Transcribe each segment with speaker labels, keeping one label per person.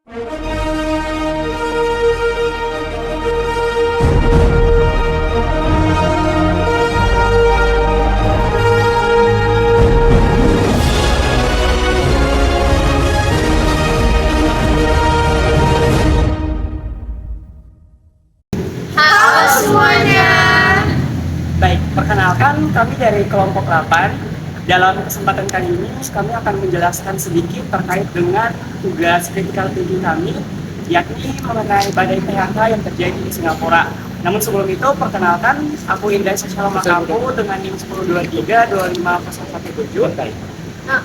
Speaker 1: Halo semuanya.
Speaker 2: Baik, perkenalkan kami dari kelompok 8. Dalam kesempatan kali ini kami akan menjelaskan sedikit terkait dengan tugas critical thinking kami, yakni mengenai badai PHK yang terjadi di Singapura. Namun sebelum itu, perkenalkan, aku Indah Sosial Makapu dengan NIM 1023-25017.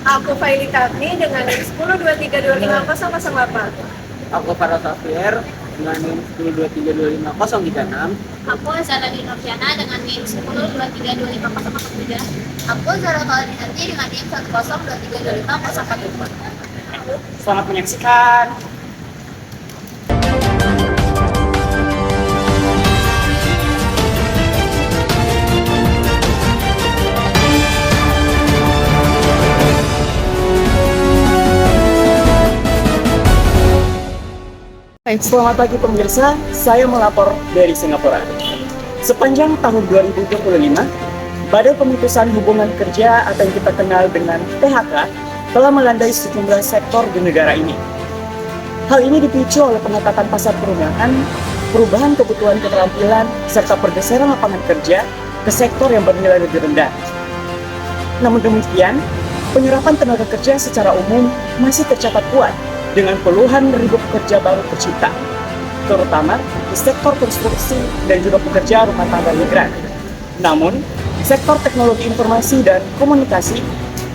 Speaker 1: Aku Faili Tarni dengan NIM 1023250008.
Speaker 2: Aku Farah Safir dengan NIM 1023-25036.
Speaker 3: Aku Zalani Nurjana dengan NIM 1023250043. Aku Zara Kalinanti dengan NIM 1023250044.
Speaker 2: Selamat menyaksikan. Selamat pagi pemirsa, saya melapor dari Singapura. Sepanjang tahun 2025, badai pemutusan hubungan kerja atau yang kita kenal dengan PHK telah melandai sejumlah sektor di negara ini. Hal ini dipicu oleh pengetatan pasar perumahan, perubahan kebutuhan keterampilan, serta pergeseran lapangan kerja ke sektor yang bernilai lebih rendah. Namun demikian, penyerapan tenaga kerja secara umum masih tercatat kuat dengan puluhan ribu pekerja baru tercipta, terutama di sektor konstruksi dan juga pekerja rumah tangga migran. Namun, sektor teknologi informasi dan komunikasi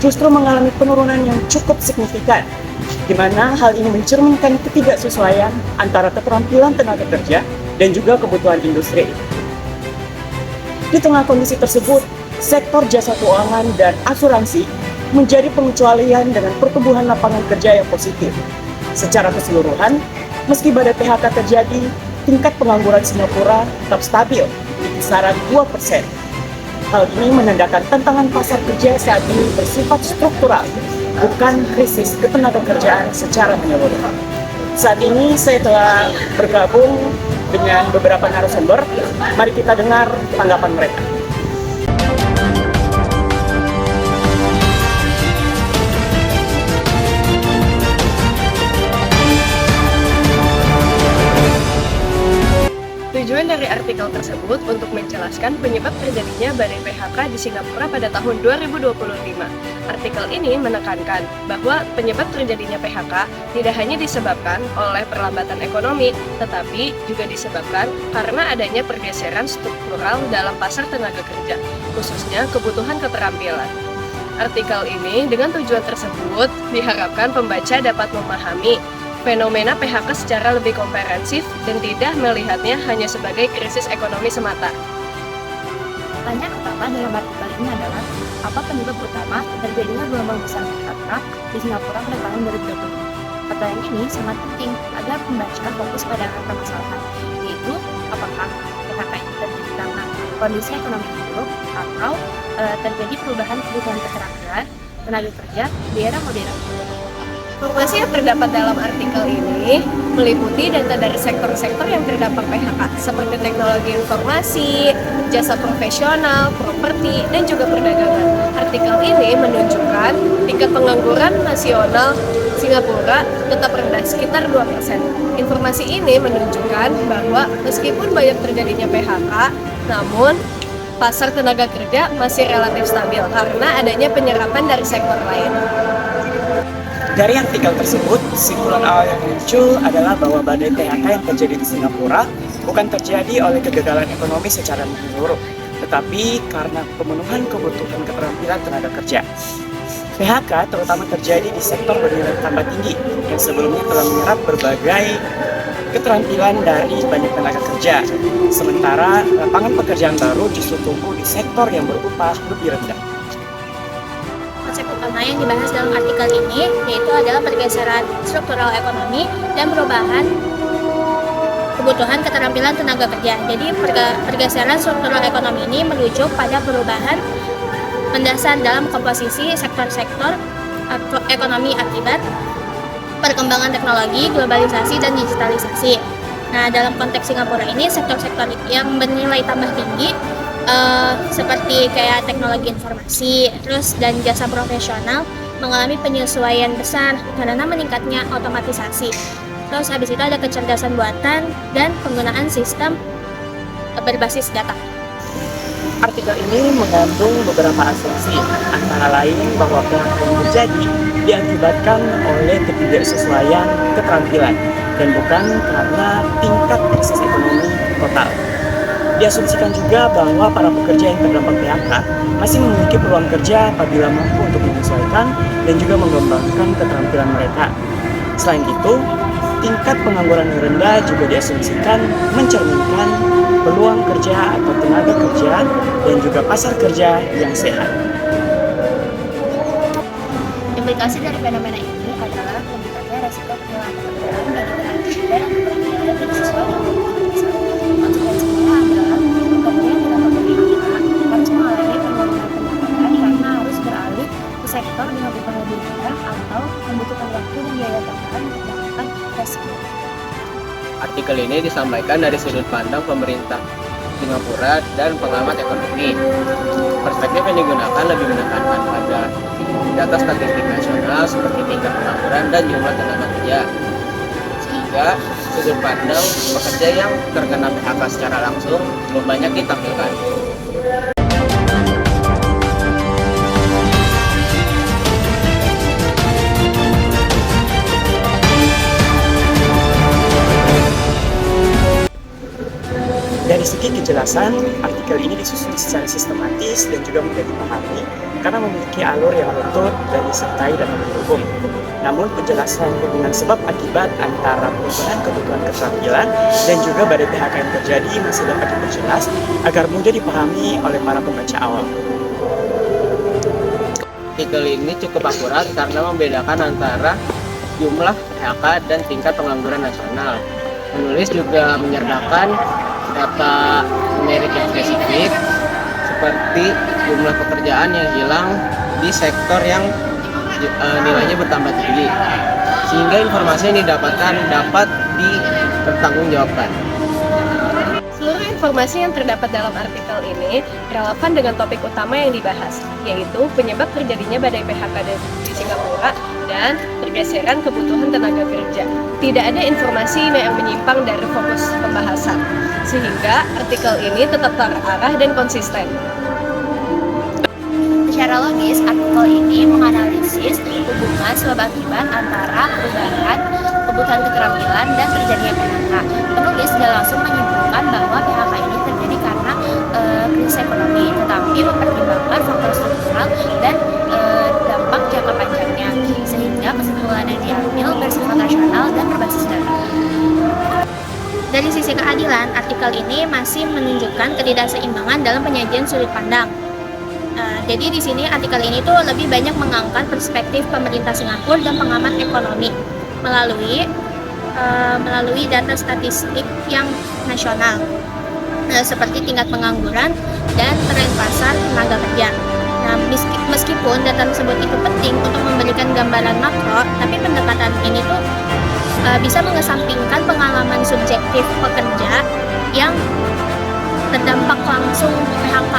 Speaker 2: justru mengalami penurunan yang cukup signifikan, di mana hal ini mencerminkan ketidaksesuaian antara keterampilan tenaga kerja dan juga kebutuhan industri. Di tengah kondisi tersebut, sektor jasa keuangan dan asuransi menjadi pengecualian dengan pertumbuhan lapangan kerja yang positif. Secara keseluruhan, meski badai PHK terjadi, tingkat pengangguran Singapura tetap stabil di kisaran 2%. Hal ini menandakan tantangan pasar kerja saat ini bersifat struktural, bukan krisis ketenagakerjaan secara menyeluruh. Saat ini saya telah bergabung dengan beberapa narasumber. Mari kita dengar tanggapan mereka.
Speaker 1: Tujuan dari artikel tersebut untuk menjelaskan penyebab terjadinya badai PHK di Singapura pada tahun 2025. Artikel ini menekankan bahwa penyebab terjadinya PHK tidak hanya disebabkan oleh perlambatan ekonomi, tetapi juga disebabkan karena adanya pergeseran struktural dalam pasar tenaga kerja, khususnya kebutuhan keterampilan. Artikel ini dengan tujuan tersebut diharapkan pembaca dapat memahami fenomena PHK secara lebih komprehensif dan tidak melihatnya hanya sebagai krisis ekonomi semata.
Speaker 3: Pertanyaan utama dalam artikel ini adalah apa penyebab utama terjadinya gelombang besar PHK di Singapura pada tahun 2020? Pertanyaan ini sangat penting agar pembaca fokus pada akar permasalahan, yaitu apakah PHK ini terjadi karena kondisi ekonomi yang buruk atau terjadi perubahan kebutuhan keterampilan tenaga kerja di era modern.
Speaker 1: Informasi yang terdapat dalam artikel ini meliputi data dari sektor-sektor yang terdampak PHK seperti teknologi informasi, jasa profesional, properti, dan juga perdagangan. Artikel ini menunjukkan tingkat pengangguran nasional Singapura tetap rendah sekitar 2%. Informasi ini menunjukkan bahwa meskipun banyak terjadinya PHK, namun pasar tenaga kerja masih relatif stabil karena adanya penyerapan dari sektor lain.
Speaker 2: Dari artikel tersebut, kesimpulan awal yang muncul adalah bahwa badai PHK yang terjadi di Singapura bukan terjadi oleh kegagalan ekonomi secara menyeluruh, tetapi karena pemenuhan kebutuhan keterampilan tenaga kerja. PHK terutama terjadi di sektor bernilai tambah tinggi yang sebelumnya telah menyerap berbagai keterampilan dari banyak tenaga kerja, sementara lapangan pekerjaan baru justru tumbuh di sektor yang berupah lebih rendah.
Speaker 3: Konsep utama yang dibahas dalam artikel ini yaitu adalah pergeseran struktural ekonomi dan perubahan kebutuhan keterampilan tenaga kerja. Jadi pergeseran struktural ekonomi ini merujuk pada perubahan mendasar dalam komposisi sektor-sektor ekonomi akibat
Speaker 4: perkembangan teknologi, globalisasi, dan digitalisasi. Nah, dalam konteks Singapura ini, sektor-sektor yang bernilai tambah tinggi seperti kayak teknologi informasi, terus dan jasa profesional mengalami penyesuaian besar karena meningkatnya otomatisasi. Terus habis itu ada kecerdasan buatan dan penggunaan sistem berbasis data.
Speaker 2: Artikel ini mengandung beberapa asumsi, antara lain bahwa PHK yang terjadi diakibatkan oleh ketidaksesuaian keterampilan dan bukan karena tingkat krisis ekonomi total. Diasumsikan juga bahwa para pekerja yang terdampak PHK masih memiliki peluang kerja apabila mampu untuk menyesuaikan dan juga mengembangkan keterampilan mereka. Selain itu, tingkat pengangguran yang rendah juga diasumsikan mencerminkan peluang kerja atau tenaga kerja dan juga pasar kerja yang sehat.
Speaker 3: Implikasi dari fenomena ini adalah meningkatnya resiko kehilangan pekerjaan bagi tenaga kerja yang tidak sesuai dengan kebutuhan. Konsekuensinya adalah pekerja yang tidak memiliki harus mengalami penurunan pendapatan karena harus beralih ke sektor dengan upah lebih rendah atau membutuhkan waktu dan biaya tambahan untuk melakukan reskill.
Speaker 5: Artikel ini disampaikan dari sudut pandang pemerintah Singapura dan pengamat ekonomi. Perspektif yang digunakan lebih menekankan pada data statistik nasional seperti tingkat pengangguran dan jumlah tenaga kerja. Sehingga sudut pandang pekerja yang terkena PHK secara langsung belum banyak ditampilkan.
Speaker 2: Dari segi kejelasan, artikel ini disusun secara sistematis dan juga mudah dipahami karena memiliki alur yang runtut dan disertai data pendukung. Namun penjelasan hubungan sebab akibat antara perubahan kebutuhan keterampilan dan juga badai PHK yang terjadi masih dapat diperjelas agar mudah dipahami oleh para pembaca awam.
Speaker 5: Artikel ini cukup akurat karena membedakan antara jumlah PHK dan tingkat pengangguran nasional. Penulis juga menyertakan data numerik yang spesifik seperti jumlah pekerjaan yang hilang di sektor yang nilainya bertambah tinggi, sehingga informasi yang didapatkan dapat dipertanggungjawabkan.
Speaker 1: Seluruh informasi yang terdapat dalam artikel ini relevan dengan topik utama yang dibahas, yaitu penyebab terjadinya badai PHK di Singapura dan pergeseran kebutuhan tenaga kerja. Tidak ada informasi yang menyimpang dari fokus pembahasan, sehingga artikel ini tetap terarah dan konsisten.
Speaker 3: Secara logis, artikel ini menganalisis hubungan sebab akibat antara perubahan kebutuhan keterampilan dan terjadinya PHK. Penulis tidak langsung menyimpulkan bahwa PHK ini terjadi karena krisis ekonomi, tetapi mempertimbangkan faktor struktural dan dampak jangka panjangnya, sehingga kesimpulan yang diambil bersifat rasional dan berbasis data.
Speaker 4: Dari sisi keadilan, artikel ini masih menunjukkan ketidakseimbangan dalam penyajian sudut pandang. Jadi di sini artikel ini tuh lebih banyak mengangkat perspektif pemerintah Singapura dan pengamat ekonomi melalui data statistik yang nasional, seperti tingkat pengangguran dan tren pasar tenaga kerja. Nah, meskipun data tersebut itu penting untuk memberikan gambaran makro, tapi pendekatan ini tuh bisa mengesampingkan pengalaman subjektif pekerja yang terdampak langsung PHK.